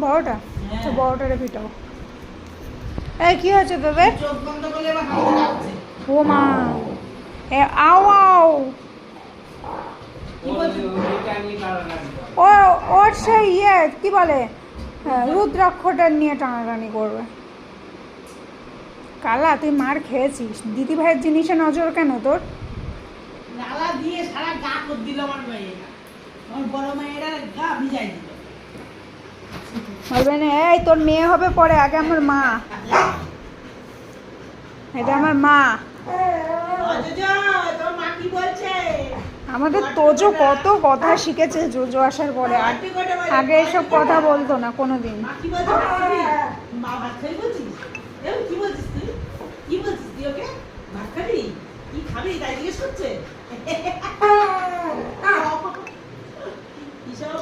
বড়টা? আচ্ছা বড়টারে পিটাও। এই কি হয়েছে তোদের? ও মা, আও আও, ও ওর সেই ইয়ে কি বলে, রুদ্রাক্ষটা নিয়ে টানাটানি করবে। কালা তুই মার খেয়েছিস, দিদি ভাইয়ের জিনিসে নজর কেন তোর? নালা দিয়ে সারা গা কর দিল আমার মেয়েরা, আমার বড় মেয়েরা গা ভিজাই দিল। বলবে না এই তোর মেয়ে হবে পরে, আগে আমার মা, এটা আমার মা। তোর মা কি বলছে? আমাদের তোজো কত কথা শিখেছে জোজো আসার পরে, আগে এসব কথা বলতো না কোনোদিন। মা কি বলছে? মা ভাত খাই বলছিস? কি বলছিস তুই? কি বলছিস তুই ওকে? ভাত খাবি? কি খাবি তাই জিজ্ঞেস করছে?